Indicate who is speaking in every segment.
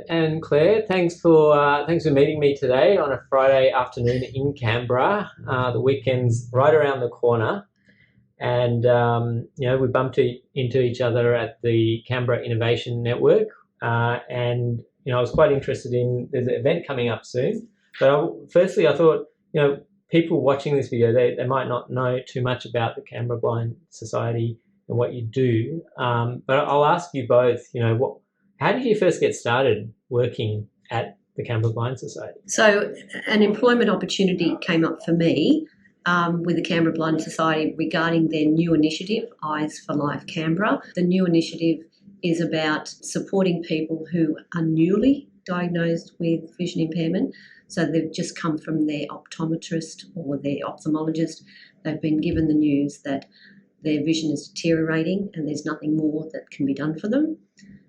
Speaker 1: and Claire, thanks for meeting me today on a Friday afternoon in Canberra. The weekend's right around the corner, and we bumped into each other at the Canberra Innovation Network, and I was quite interested in there's an event coming up soon. But firstly, I thought people watching this video they might not know too much about the Canberra Blind Society and what you do, but I'll ask you both. How did you first get started working at the Canberra Blind Society?
Speaker 2: So an employment opportunity came up for me with the Canberra Blind Society regarding their new initiative, Eyes For Life Canberra. The new initiative is about supporting people who are newly diagnosed with vision impairment. So they've just come from their optometrist or their ophthalmologist. They've been given the news that their vision is deteriorating and there's nothing more that can be done for them.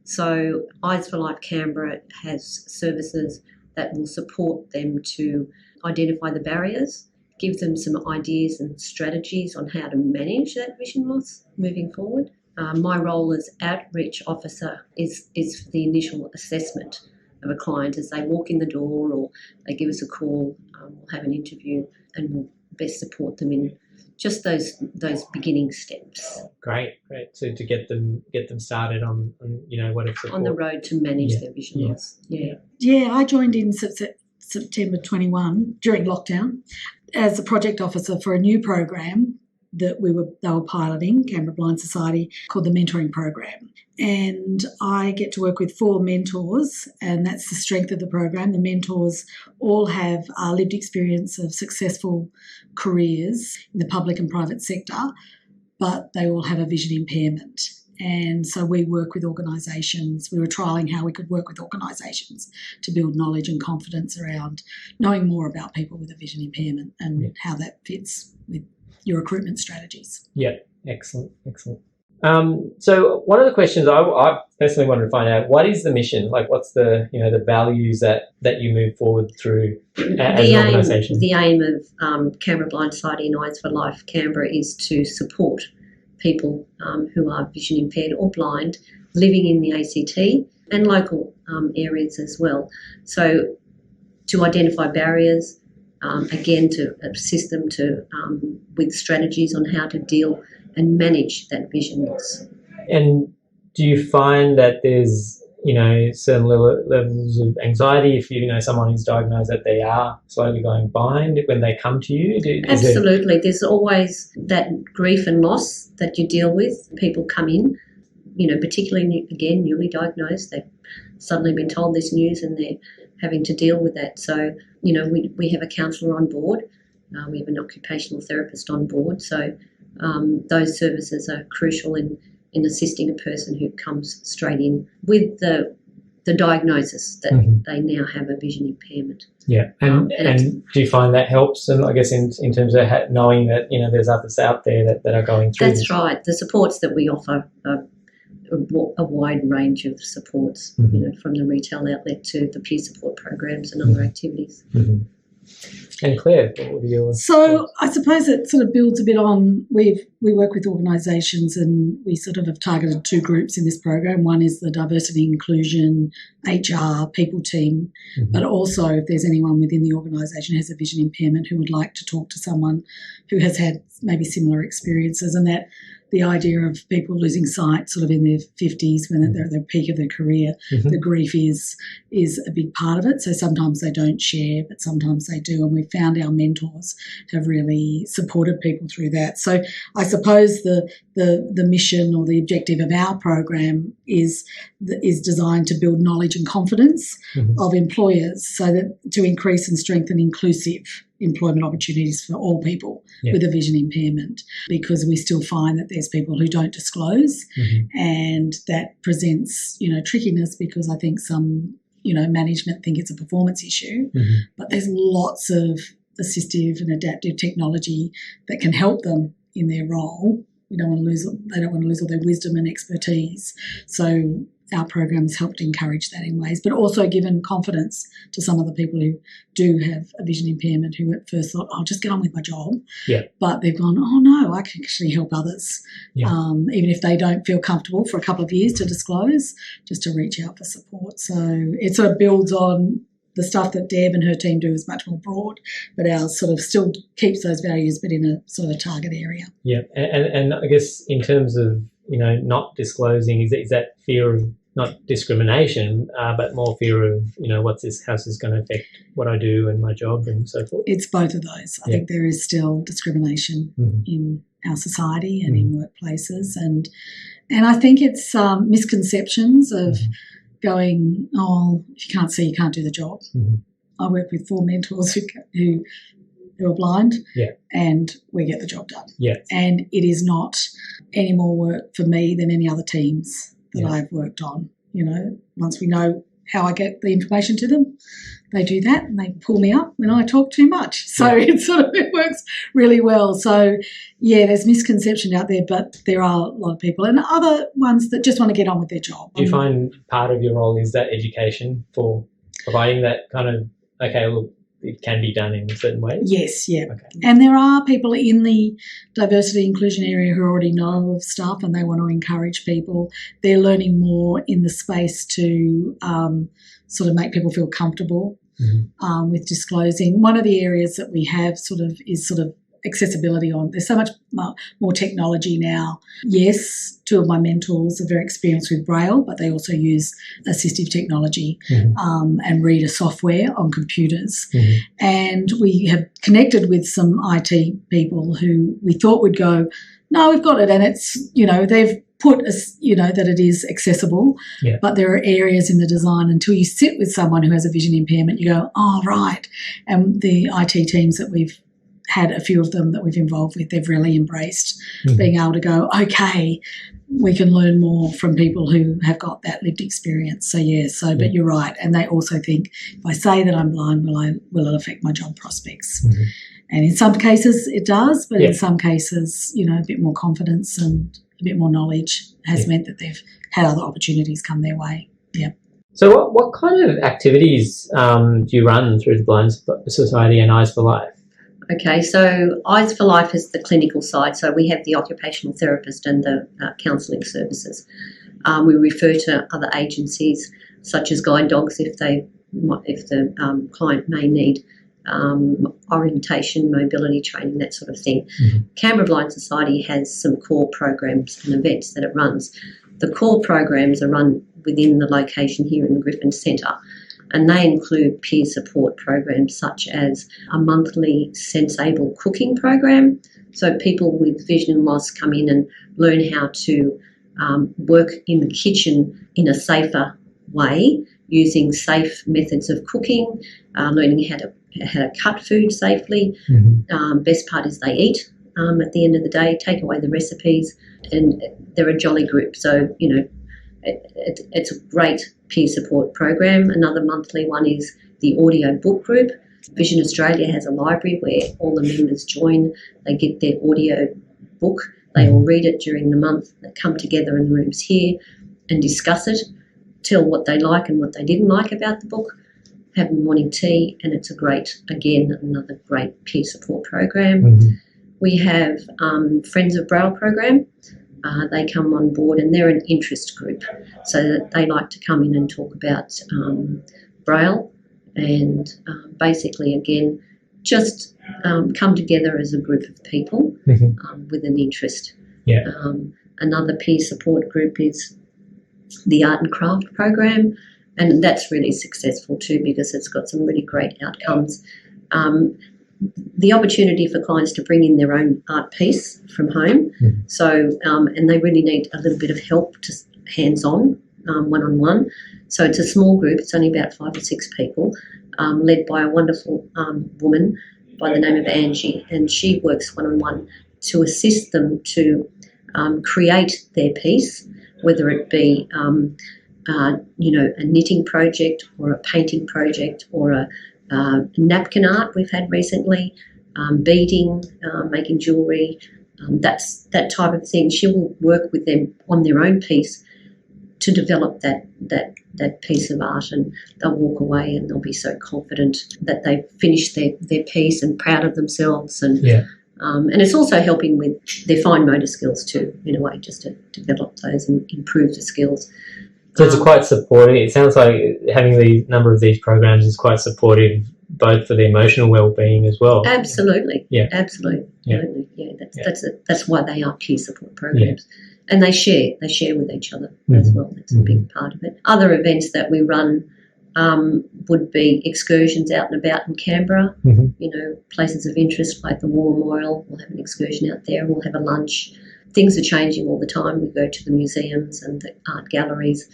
Speaker 2: So Eyes For Life Canberra has services that will support them to identify the barriers, give them some ideas and strategies on how to manage that vision loss moving forward. My role as outreach officer is for the initial assessment of a client as they walk in the door or they give us a call. We'll have an interview and we'll best support them in just those beginning steps.
Speaker 1: Great. So to get them started on what it's
Speaker 2: on the road to manage their vision loss.
Speaker 3: Yeah, I joined in September 21 during lockdown as a project officer for a new program that they were piloting, Canberra Blind Society, called the Mentoring Program. And I get to work with 4 mentors, and that's the strength of the program. The mentors all have lived experience of successful careers in the public and private sector, but they all have a vision impairment. And so we work with organisations. We were trialling how we could work with organisations to build knowledge and confidence around knowing more about people with a vision impairment and how that fits with your recruitment strategies.
Speaker 1: Yeah, excellent. So one of the questions I personally wanted to find out, what is the mission? Like, what's the the values that you move forward through as an organisation?
Speaker 2: The aim of Canberra Blind Society and Eyes For Life Canberra is to support people who are vision impaired or blind living in the ACT and local areas as well. So to identify barriers, again, to assist them with strategies on how to deal and manage that vision loss.
Speaker 1: And do you find that there's certain levels of anxiety if someone is diagnosed that they are slowly going blind when they come to you?
Speaker 2: Absolutely. There's always that grief and loss that you deal with. People come in, particularly, again, newly diagnosed. They've suddenly been told this news and they're having to deal with that. So, we have a counsellor on board. We have an occupational therapist on board. So those services are crucial in assisting a person who comes straight in with the diagnosis that they now have a vision impairment.
Speaker 1: Yeah, and do you find that helps? And I guess in terms of knowing that there's others out there that are going through.
Speaker 2: That's right. The supports that we offer are a wide range of supports, from the retail outlet to the peer support programs and other activities.
Speaker 1: And Claire, what are your
Speaker 3: So I suppose it sort of builds a bit on, we work with organisations and we sort of have targeted 2 groups in this program. One is the diversity and inclusion, HR, people team, but also if there's anyone within the organisation who has a vision impairment who would like to talk to someone who has had maybe similar experiences, and that the idea of people losing sight sort of in their 50s when they're at the peak of their career, the grief is a big part of it. So sometimes they don't share, but sometimes they do. And we've found our mentors have really supported people through that. So I suppose the mission or the objective of our program is designed to build knowledge and confidence of employers so that to increase and strengthen inclusive employment opportunities for all people with a vision impairment, because we still find that there's people who don't disclose and that presents, trickiness, because I think some, management think it's a performance issue, but there's lots of assistive and adaptive technology that can help them in their role. They don't want to lose all their wisdom and expertise. So our program has helped encourage that in ways, but also given confidence to some of the people who do have a vision impairment who at first thought, I'll just get on with my job.
Speaker 1: Yeah.
Speaker 3: But they've gone, oh no, I can actually help others, even if they don't feel comfortable for a couple of years to disclose, just to reach out for support. So it sort of builds on the stuff that Deb and her team do is much more broad, but ours sort of still keeps those values, but in a sort of a target area.
Speaker 1: Yeah, and I guess in terms of, not disclosing, is that fear of not discrimination, but more fear of, how's this going to affect what I do and my job and so forth?
Speaker 3: It's both of those. I think there is still discrimination in our society and in workplaces, and I think it's misconceptions of going, oh, if you can't see, you can't do the job. I work with 4 mentors who are blind, and we get the job done. And it is not any more work for me than any other teams that I've worked on. Once we know how I get the information to them, they do that and they pull me up when I talk too much. So it works really well. So, there's misconception out there, but there are a lot of people and other ones that just want to get on with their job.
Speaker 1: Do you find part of your role is that education for providing that kind of, okay, look, it can be done in certain ways?
Speaker 3: Yes, yeah.
Speaker 1: Okay.
Speaker 3: And there are people in the diversity inclusion area who already know of stuff and they want to encourage people. They're learning more in the space to sort of make people feel comfortable with disclosing. One of the areas that we have is accessibility on. There's so much more technology now. Yes, 2 of my mentors are very experienced with Braille, but they also use assistive technology and reader software on computers. And we have connected with some IT people who we thought would go, no, we've got it. And it's, they've put, that it is accessible, but there are areas in the design until you sit with someone who has a vision impairment, you go, oh, right. And the IT teams that we've had, a few of them that we've involved with, they've really embraced being able to go, okay, we can learn more from people who have got that lived experience. So, but you're right. And they also think, if I say that I'm blind, will it affect my job prospects? And in some cases it does, but in some cases, a bit more confidence and a bit more knowledge has meant that they've had other opportunities come their way. Yeah.
Speaker 1: So what kind of activities do you run through the Blind Society and Eyes For Life?
Speaker 2: Okay, so Eyes For Life is the clinical side. So we have the occupational therapist and the counselling services. We refer to other agencies such as guide dogs if the client may need orientation, mobility training, that sort of thing. Canberra Blind Society has some core programs and events that it runs. The core programs are run within the location here in the Griffin Centre, and they include peer support programs such as a monthly Sensable cooking program. So people with vision loss come in and learn how to work in the kitchen in a safer way, using safe methods of cooking, learning how to cut food safely. Best part is they eat at the end of the day, take away the recipes, and they're a jolly group. So, it's a great peer support program. Another monthly one is the audio book group. Vision Australia has a library where all the members join. They get their audio book. They all read it during the month. They come together in the rooms here and discuss it, tell what they like and what they didn't like about the book, have morning tea, and it's another great peer support program. We have Friends of Braille program. They come on board and they're an interest group, so that they like to come in and talk about Braille and basically, again, just come together as a group of people with an interest. Another peer support group is the Art and Craft program, and that's really successful too because it's got some really great outcomes. The opportunity for clients to bring in their own art piece from home. So, and they really need a little bit of help, to hands-on, one-on-one. So it's a small group. It's only about 5 or 6 people, led by a wonderful woman by the name of Angie, and she works one-on-one to assist them to create their piece, whether it be a knitting project or a painting project or a napkin art we've had recently, beading, making jewellery, that type of thing. She will work with them on their own piece to develop that piece of art, and they'll walk away and they'll be so confident that they've finished their piece and proud of themselves. And and it's also helping with their fine motor skills too, in a way, just to develop those and improve the skills.
Speaker 1: So it's quite supportive. It sounds like having the number of these programs is quite supportive, both for the emotional well-being as well.
Speaker 2: Absolutely.
Speaker 1: Yeah.
Speaker 2: Absolutely.
Speaker 1: Yeah.
Speaker 2: Yeah. That's why they are peer support programs. Yeah. And they share with each other as well. That's a big part of it. Other events that we run would be excursions out and about in Canberra, you know, places of interest like the War Memorial. We'll have an excursion out there. We'll have a lunch. Things are changing all the time. We go to the museums and the art galleries.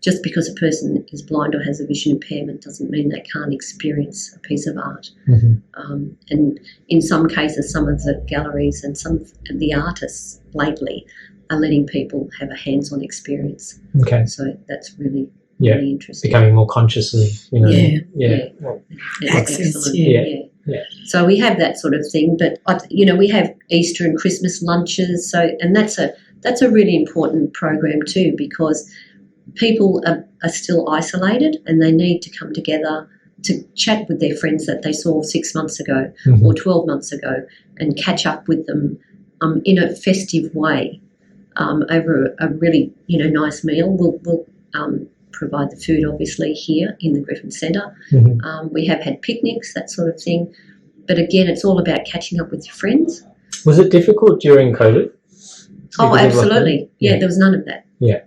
Speaker 2: Just because a person is blind or has a vision impairment doesn't mean they can't experience a piece of art. And in some cases, some of the galleries and some of the artists lately are letting people have a hands-on experience.
Speaker 1: Okay.
Speaker 2: So that's really interesting.
Speaker 1: Becoming more conscious of, you know,
Speaker 2: access. Yeah. So we have that sort of thing, but you know, we have Easter and Christmas lunches. So, and that's a really important program too, because people are still isolated and they need to come together to chat with their friends that they saw 6 months ago or 12 months ago and catch up with them in a festive way over a really, you know, nice meal. We'll provide the food obviously here in the Griffin Centre. We have had picnics, that sort of thing. But again, it's all about catching up with your friends.
Speaker 1: Was it difficult during COVID?
Speaker 2: Oh, absolutely. Yeah, there was none of that. Yeah.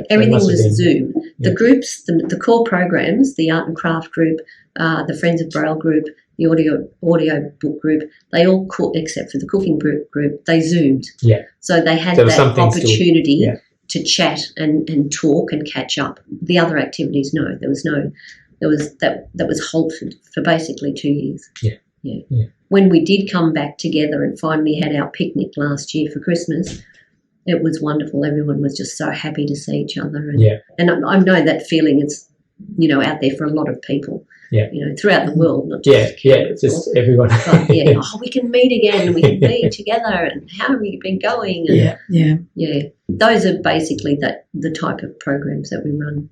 Speaker 2: Everything was Zoom. The groups, the core programs, the art and craft group, the Friends of Braille group, the audio book group, they all except for the cooking group, they Zoomed. Yeah. So they had that opportunity to chat and talk and catch up. The other activities, no, there was that was halted for basically 2 years. Yeah. When we did come back together and finally had our picnic last year for Christmas, it was wonderful. Everyone was just so happy to see each other. And I know that feeling is, you know, out there for a lot of people. You know, throughout the world, not just
Speaker 1: just everyone.
Speaker 2: But we can meet again and we can be together. And how have you been going? And those are basically the type of programs that we run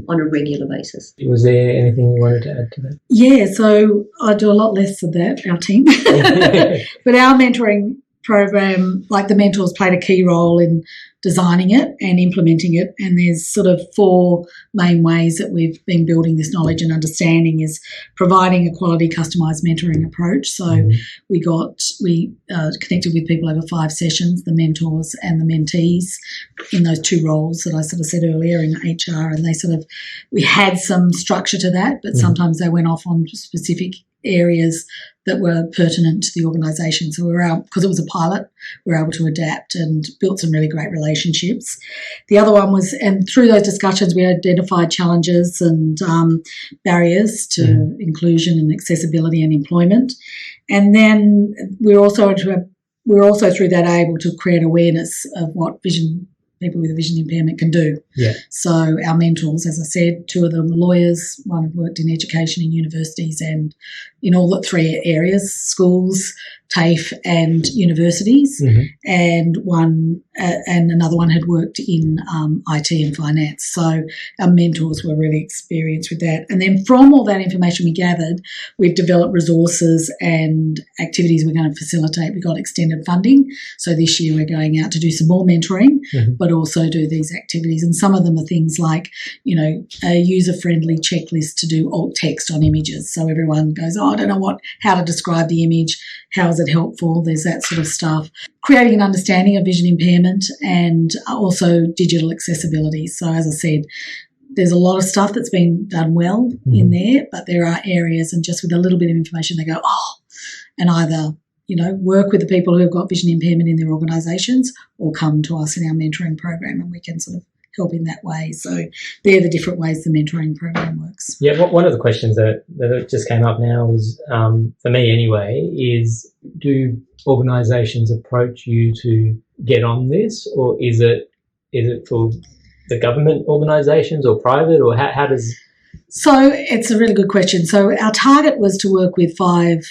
Speaker 2: on a regular basis.
Speaker 1: Was there anything you wanted to add to that?
Speaker 3: Yeah, so I do a lot less of that, our team, but our mentoring program, like the mentors played a key role in designing it and implementing it, and there's sort of 4 main ways that we've been building this knowledge and understanding is providing a quality customised mentoring approach. So we connected with people over 5 sessions, the mentors and the mentees in those 2 roles that I sort of said earlier in HR, and we had some structure to that, but sometimes they went off on specific areas that were pertinent to the organisation. So because it was a pilot, we were able to adapt and built some really great relationships. The other one was, and through those discussions, we identified challenges and barriers to inclusion and accessibility and employment. And then we're also through that able to create awareness of what people with a vision impairment can do. So our mentors, as I said, 2 of them were lawyers, one had worked in education in universities and in all the 3 areas, schools, TAFE and universities, and another one had worked in IT and finance. So our mentors were really experienced with that. And then from all that information we gathered, we've developed resources and activities we're going to facilitate. We got extended funding. So this year we're going out to do some more mentoring, but also do these activities. And some of them are things like, you know, a user-friendly checklist to do alt text on images. So everyone goes, I don't know how to describe the image. How is it helpful? There's that sort of stuff. Creating an understanding of vision impairment and also digital accessibility. So as I said, there's a lot of stuff that's been done well in there, but there are areas, and just with a little bit of information they go, and either, you know, work with the people who have got vision impairment in their organisations or come to us in our mentoring program and we can sort of help in that way. So they're the different ways the mentoring program works.
Speaker 1: Yeah, one of the questions that just came up now was, for me anyway, is do organisations approach you to get on this, or is it for the government organisations or private, or how does
Speaker 3: So it's a really good question. So our target was to work with 5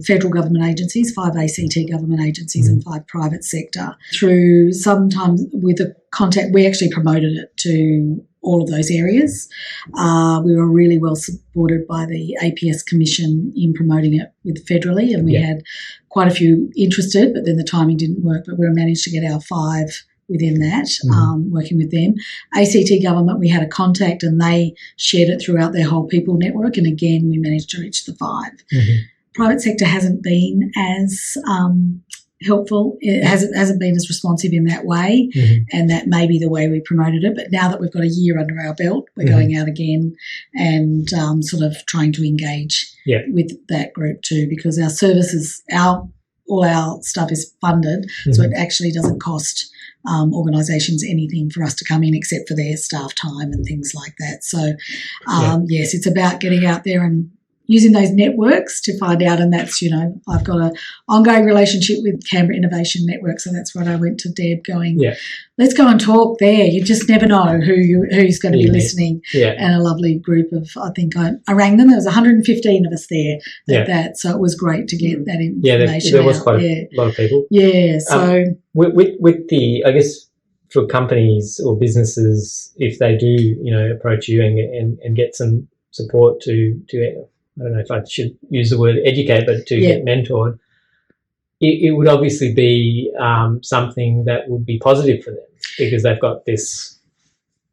Speaker 3: federal government agencies, 5 ACT government agencies and 5 private sector. Through sometimes with a contact, we actually promoted it to all of those areas. We were really well supported by the APS Commission in promoting it with federally, and we had quite a few interested, but then the timing didn't work, but we managed to get our 5 within that, working with them. ACT government, we had a contact and they shared it throughout their whole people network, and again, we managed to reach the 5. Private sector hasn't been as helpful. It hasn't been as responsive in that way, and that may be the way we promoted it. But now that we've got a year under our belt, we're going out again and sort of trying to engage with that group too, because our services, all our stuff is funded, so it actually doesn't cost organisations anything for us to come in except for their staff time and things like that. So, yes, it's about getting out there and using those networks to find out, and that's, I've got an ongoing relationship with Canberra Innovation Network, so that's what I went to Deb going, let's go and talk there. You just never know who's going to be listening. And a lovely group of, I think I rang them, there was 115 of us there at that, so it was great to get that information
Speaker 1: there was quite a lot of people.
Speaker 3: So
Speaker 1: with the, I guess, for companies or businesses, if they do, approach you and get some support to I don't know if I should use the word educate, but to get mentored, it would obviously be something that would be positive for them, because they've got this,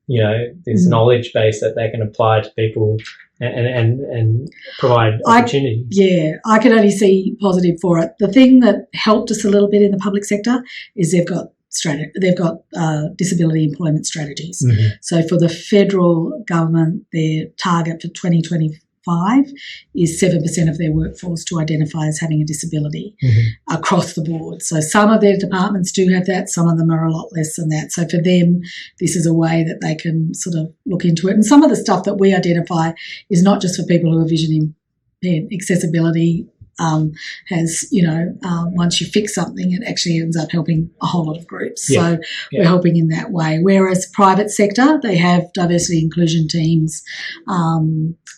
Speaker 1: this knowledge base that they can apply to people and provide opportunity.
Speaker 3: I can only see positive for it. The thing that helped us a little bit in the public sector is they've got disability employment strategies. So for the federal government, their target for 2025 is 7% of their workforce to identify as having a disability across the board. So some of their departments do have that, some of them are a lot less than that. So for them, this is a way that they can sort of look into it. And some of the stuff that we identify is not just for people who are vision impaired. Accessibility has, once you fix something, it actually ends up helping a whole lot of groups. So we're helping in that way. Whereas private sector, they have diversity inclusion teams,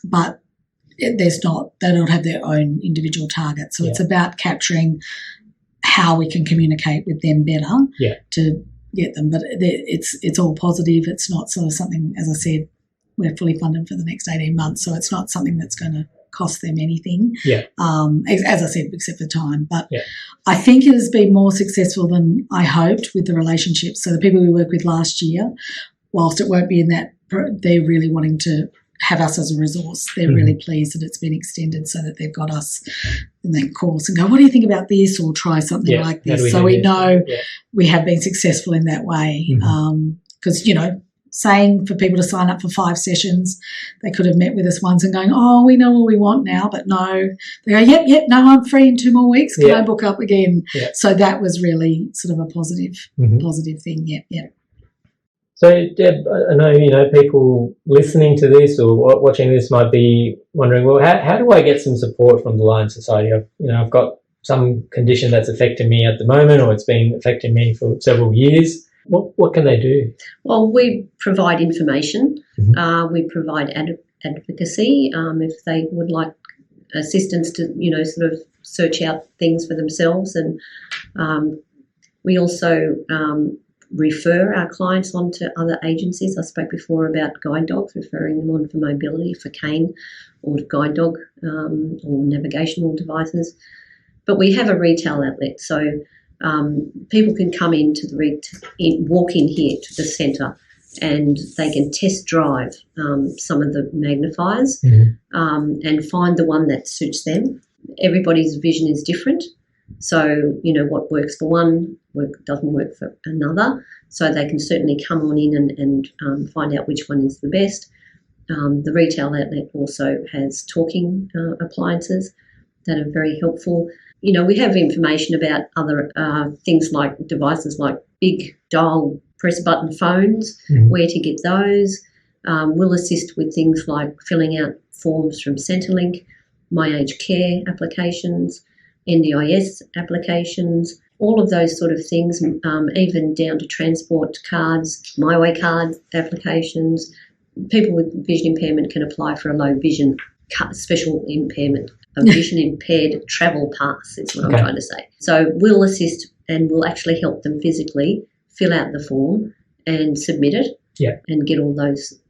Speaker 3: but they don't have their own individual targets. So it's about capturing how we can communicate with them better to get them. But it's all positive. It's not sort of something, as I said, we're fully funded for the next 18 months, so it's not something that's going to cost them anything, as I said, except for time. But I think it has been more successful than I hoped with the relationships. So the people we worked with last year, whilst it won't be in that, they're really wanting to have us as a resource. They're really pleased that it's been extended so that they've got us in that course and go, what do you think about this, or try something like this. So we know we have been successful in that way, because, saying for people to sign up for 5 sessions, they could have met with us once and going, oh, we know what we want now, but no. They go, yep, no, I'm free in 2 more weeks. Can I book up again? So that was really sort of a positive thing,
Speaker 1: So, Deb, I know, people listening to this or watching this might be wondering, well, how do I get some support from the Blind Society? I've got some condition that's affecting me at the moment, or it's been affecting me for several years. What can they do?
Speaker 2: Well, we provide information. We provide advocacy if they would like assistance to, sort of search out things for themselves. And we also refer our clients on to other agencies. I spoke before about guide dogs, referring them on for mobility, for cane or guide dog or navigational devices. But we have a retail outlet, so people can come into walk in here to the centre, and they can test drive some of the magnifiers and find the one that suits them. Everybody's vision is different, so what works for one doesn't work for another. So they can certainly come on in and find out which one is the best. The retail outlet also has talking appliances that are very helpful. We have information about other things like devices like big dial press button phones, where to get those. We'll assist with things like filling out forms from Centrelink, My Aged Care applications, NDIS applications, all of those sort of things, even down to transport cards, My Way card applications, people with vision impairment can apply for a low vision special impairment, a vision impaired travel pass is what I'm trying to say. So we'll assist and we'll actually help them physically fill out the form and submit it and get all those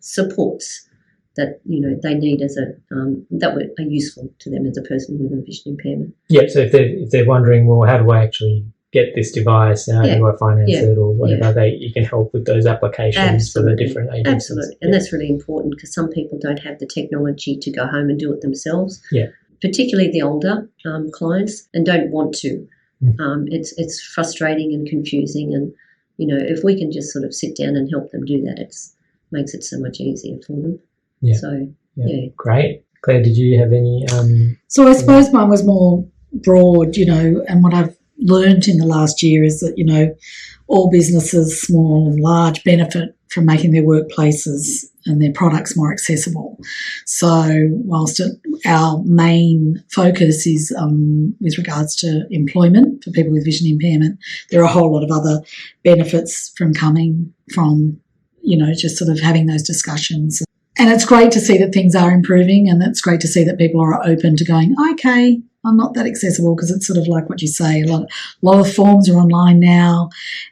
Speaker 2: supports that they need as that are useful to them as a person with a vision impairment.
Speaker 1: Yeah, so if they're wondering, well, how do I actually get this device? How do I finance it or whatever? You can help with those applications for the different agencies.
Speaker 2: Absolutely, and that's really important because some people don't have the technology to go home and do it themselves.
Speaker 1: Yeah,
Speaker 2: particularly the older clients, and don't want to. It's frustrating and confusing, and if we can just sort of sit down and help them do that, it makes it so much easier for them.
Speaker 1: Yeah.
Speaker 2: So
Speaker 1: great. Claire, did you have any?
Speaker 3: So I suppose mine was more broad, and what I've learned in the last year is that all businesses, small and large, benefit from making their workplaces and their products more accessible. So whilst our main focus is with regards to employment for people with vision impairment, there are a whole lot of other benefits from coming from, just sort of having those discussions. And it's great to see that things are improving, and it's great to see that people are open to going, okay, I'm not that accessible, because it's sort of like what you say, a lot of forms are online now,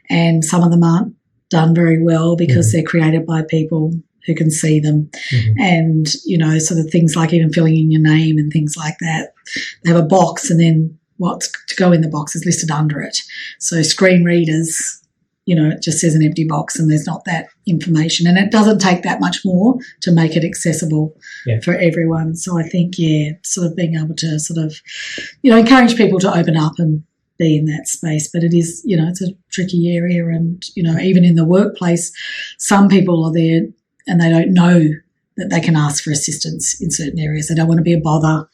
Speaker 3: and some of them aren't done very well because they're created by people who can see them. And, sort of things like even filling in your name and things like that. They have a box, and then what's to go in the box is listed under it. So screen readers, it just says an empty box and there's not that information. And it doesn't take that much more to make it accessible for everyone. So I think, sort of being able to sort of, encourage people to open up and be in that space. But it is, it's a tricky area. And, even in the workplace, some people are there and they don't know that they can ask for assistance in certain areas. They don't want to be a bother.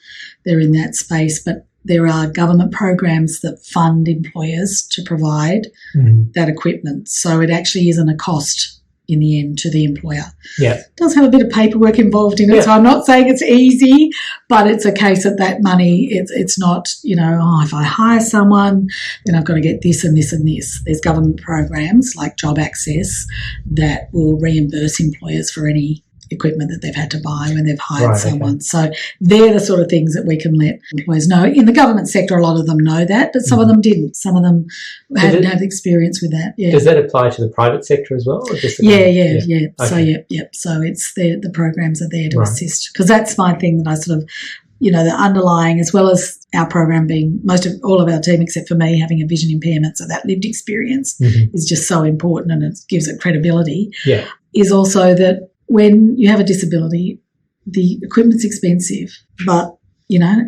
Speaker 3: They're in that space. But there are government programs that fund employers to provide that equipment. So it actually isn't a cost in the end to the employer. Yeah. It does have a bit of paperwork involved in it. So I'm not saying it's easy, but it's a case that money, it's not, if I hire someone, then I've got to get this and this and this. There's government programs like Job Access that will reimburse employers for any equipment that they've had to buy when they've hired someone. Okay. So they're the sort of things that we can let employers know. In the government sector, a lot of them know that, but some of them didn't. Some of them hadn't had experience with that. Yeah.
Speaker 1: Does that apply to the private sector as well? Or just
Speaker 3: yeah. Okay. So, So it's the programs are there to assist, because that's my thing that I sort of, the underlying, as well as our program being all of our team except for me having a vision impairment, so that lived experience is just so important, and it gives it credibility. Yeah. Is also that when you have a disability, the equipment's expensive, but,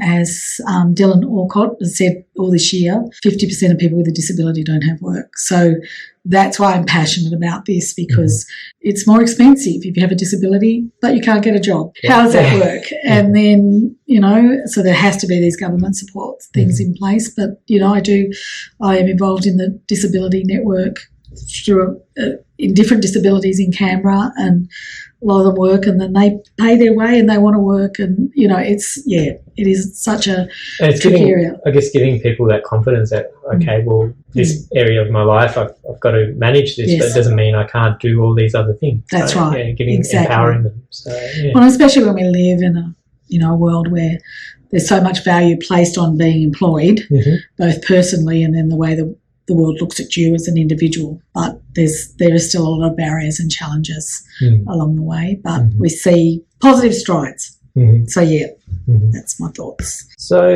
Speaker 3: as Dylan Alcott has said all this year, 50% of people with a disability don't have work. So that's why I'm passionate about this, because it's more expensive if you have a disability, but you can't get a job. How does that work? And then, so there has to be these government support things in place. But, I am involved in the disability network through in different disabilities in Canberra, and a lot of them work, and then they pay their way and they want to work, and it is such a tricky area.
Speaker 1: I guess giving people that confidence that this area of my life I've got to manage this, but it doesn't mean I can't do all these other things.
Speaker 3: That's right.
Speaker 1: Empowering them. So,
Speaker 3: well, especially when we live in a world where there's so much value placed on being employed, both personally and then the way the world looks at you as an individual, but there is still a lot of barriers and challenges along the way, but we see positive strides. So that's my thoughts.
Speaker 1: So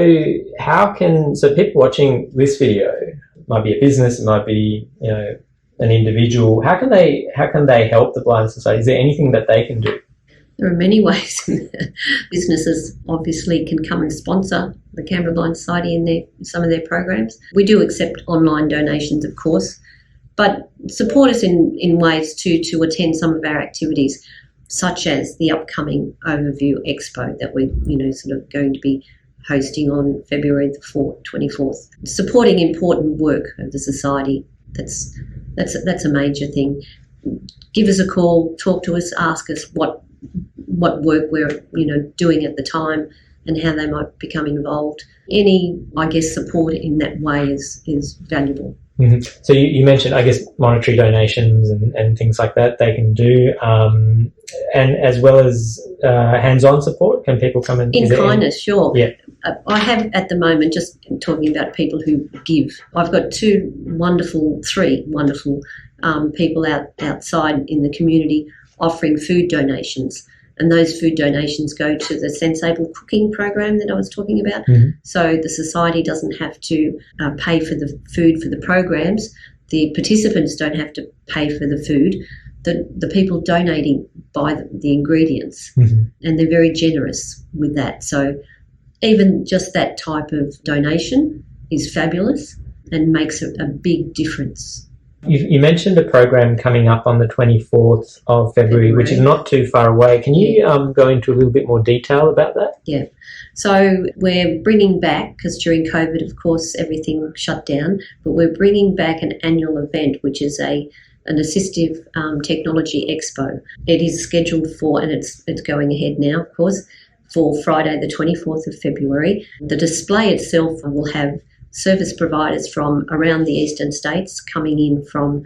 Speaker 1: people watching this video, it might be a business, it might be an individual, how can they help the Blind Society? Is there anything that they can do?
Speaker 2: There are many ways. Businesses obviously can come and sponsor the Canberra Blind Society in some of their programs. We do accept online donations, of course, but support us in ways to attend some of our activities, such as the upcoming Overview Expo that we're sort of going to be hosting on February the 24th. Supporting important work of the society, that's a major thing. Give us a call, talk to us, ask us what work we're doing at the time and how they might become involved. Any support in that way is valuable.
Speaker 1: So you mentioned, I guess, monetary donations and things like that they can do, and as well as hands-on support. Can people come in
Speaker 2: kindness? Sure.
Speaker 1: Yeah.
Speaker 2: I have at the moment, just talking about people who give, I've got three wonderful people outside in the community offering food donations. And those food donations go to the Sensible Cooking program that I was talking about. So the society doesn't have to pay for the food for the programs. The participants don't have to pay for the food. The people donating buy the ingredients, and they're very generous with that. So even just that type of donation is fabulous and makes a big difference.
Speaker 1: You mentioned a program coming up on the 24th of February, which is not too far away. Can you go into a little bit more detail about that?
Speaker 2: Yeah. So we're bringing back, because during COVID, of course, everything shut down, but we're bringing back an annual event, which is an assistive technology expo. It is scheduled for, and it's going ahead now, of course, for Friday the 24th of February. The display itself will have service providers from around the eastern states coming in from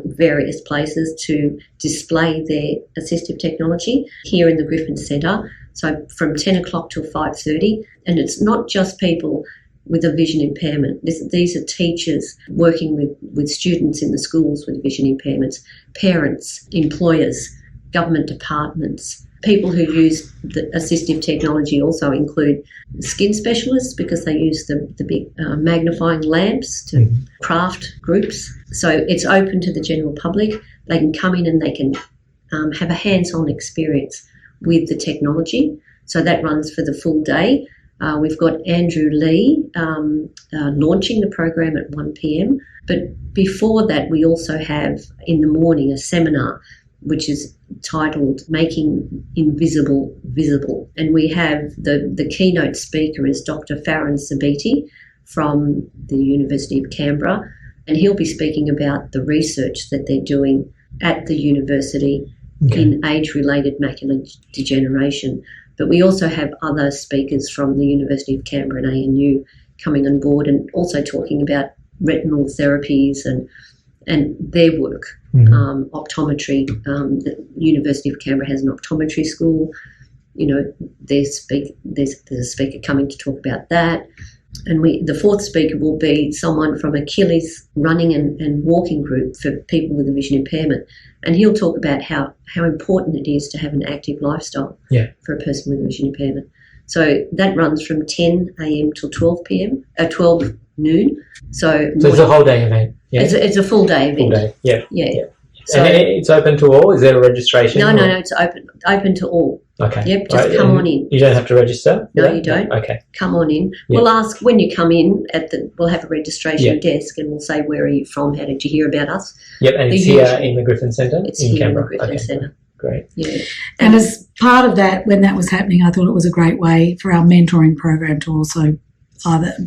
Speaker 2: various places to display their assistive technology here in the Griffin Centre. So from 10 o'clock till 5:30, and it's not just people with a vision impairment. These are teachers working with students in the schools with vision impairments, parents, employers, government departments. People who use the assistive technology also include skin specialists, because they use the big magnifying lamps to craft groups. So it's open to the general public. They can come in and they can have a hands-on experience with the technology. So that runs for the full day. We've got Andrew Lee launching the program at 1 p.m. But before that, we also have in the morning a seminar which is titled Making Invisible Visible. And we have the keynote speaker is Dr. Farron Sabiti from the University of Canberra, and he'll be speaking about the research that they're doing at the university in age-related macular degeneration. But we also have other speakers from the University of Canberra and ANU coming on board, and also talking about retinal therapies and their work. Optometry. The University of Canberra has an optometry school. You know, there's a speaker coming to talk about that. And the fourth speaker will be someone from Achilles running and walking group for people with a vision impairment. And he'll talk about how important it is to have an active lifestyle for a person with a vision impairment. So that runs from 10 a.m. till 12 noon. So
Speaker 1: it's a whole day event. Yeah.
Speaker 2: It's a full day event.
Speaker 1: Full day. Yeah.
Speaker 2: Yeah. So,
Speaker 1: and it's open to all? Is there a registration?
Speaker 2: No, it's open to all.
Speaker 1: Okay.
Speaker 2: Yep, just come on in.
Speaker 1: You don't have to register?
Speaker 2: No, you don't.
Speaker 1: Okay.
Speaker 2: Come on in. Yep. We'll ask when you come in we'll have a registration desk, and we'll say, where are you from? How did you hear about us?
Speaker 1: Yep, and it's here in the Griffin Centre?
Speaker 2: It's in Canberra. In the Griffin Centre.
Speaker 1: Great.
Speaker 2: Yeah.
Speaker 3: And as part of that, when that was happening, I thought it was a great way for our mentoring program to also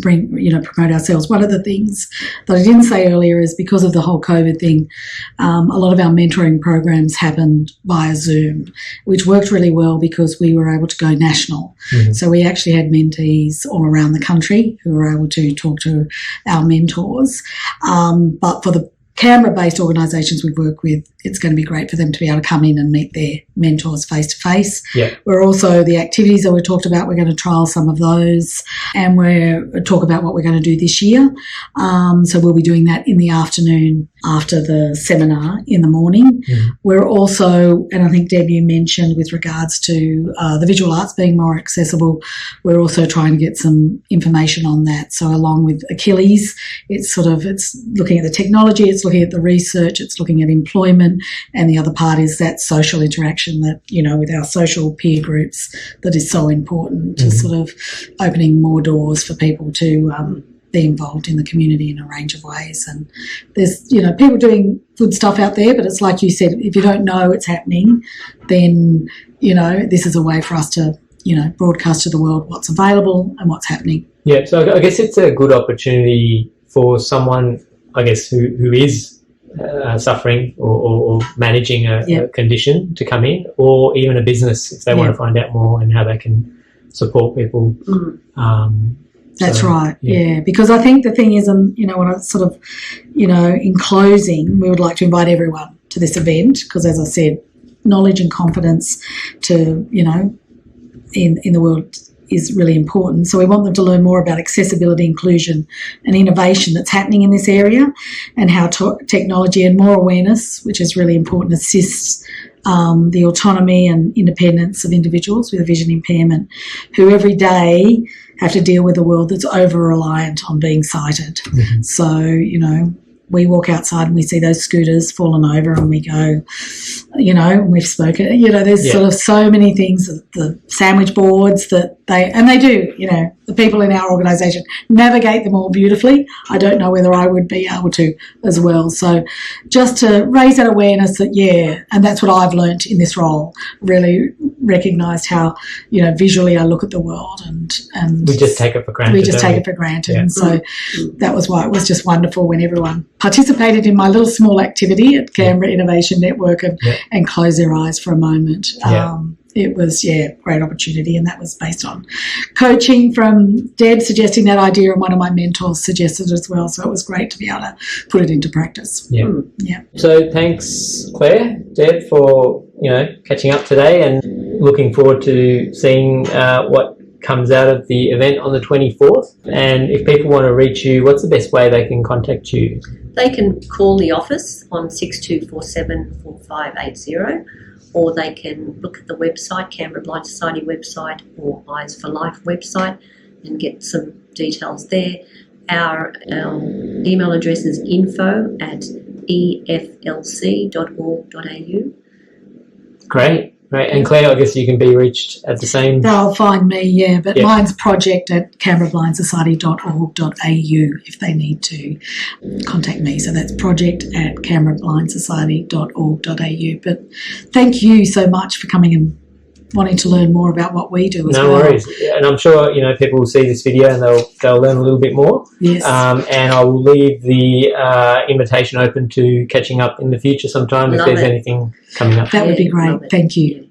Speaker 3: promote ourselves. One of the things that I didn't say earlier is because of the whole COVID thing, a lot of our mentoring programs happened via Zoom, which worked really well because we were able to go national. So we actually had mentees all around the country who were able to talk to our mentors. But for the Canberra-based organisations we work with, it's going to be great for them to be able to come in and meet their mentors face-to-face.
Speaker 1: Yeah.
Speaker 3: We're also, the activities that we talked about, we're going to trial some of those, and we'll talk about what we're going to do this year. So we'll be doing that in the afternoon after the seminar in the morning. We're also, and I think, Deb, you mentioned with regards to the visual arts being more accessible, we're also trying to get some information on that. So along with Achilles, it's looking at the technology, it's looking at the research, it's looking at employment, and the other part is that social interaction that, with our social peer groups, that is so important to sort of opening more doors for people to be involved in the community in a range of ways. And there's, people doing good stuff out there, but it's like you said, if you don't know it's happening, then, this is a way for us to, broadcast to the world what's available and what's happening.
Speaker 1: Yeah, so I guess it's a good opportunity for someone, I guess, who is suffering or managing a condition to come in, or even a business if they want to find out more and how they can support people
Speaker 3: That's
Speaker 1: So,
Speaker 3: right, yeah. Because I think the thing is, when I sort of, in closing, we would like to invite everyone to this event because, as I said, knowledge and confidence to, in the world is really important. So we want them to learn more about accessibility, inclusion and innovation that's happening in this area, and how technology and more awareness, which is really important, assists the autonomy and independence of individuals with a vision impairment who every day have to deal with a world that's over-reliant on being sighted.
Speaker 1: Mm-hmm.
Speaker 3: So, we walk outside and we see those scooters fallen over and we go, and we've spoken, there's sort of so many things, the sandwich boards that they do, the people in our organisation navigate them all beautifully. I don't know whether I would be able to as well. So just to raise that awareness that, and that's what I've learnt in this role, really recognised how, visually I look at the world and
Speaker 1: we just take it for granted.
Speaker 3: We just take it for granted.
Speaker 1: Yeah.
Speaker 3: And so that was why it was just wonderful when everyone participated in my little small activity at Canberra Innovation Network and closed their eyes for a moment. It was, great opportunity, and that was based on coaching from Deb suggesting that idea, and one of my mentors suggested as well, so it was great to be able to put it into practice.
Speaker 1: Yeah. So thanks, Claire, Deb, for, catching up today, and looking forward to seeing what comes out of the event on the 24th. And if people want to reach you, what's the best way they can contact you?
Speaker 2: They can call the office on 6247 4580, or they can look at the website, Canberra Blind Society website or Eyes For Life website, and get some details there. Our email address is info@eflc.org.au.
Speaker 1: Great. And Claire, I guess you can be reached at the same...
Speaker 3: They'll find me, but mine's project@canberrablindSociety.org.au if they need to contact me. So that's project@canberrablindSociety.org.au. But thank you so much for coming and wanting to learn more about what we do as well.
Speaker 1: No worries. And I'm sure, people will see this video and they'll learn a little bit more.
Speaker 3: Yes.
Speaker 1: And I will leave the invitation open to catching up in the future sometime if there's anything coming up.
Speaker 3: That would be great. Thank you.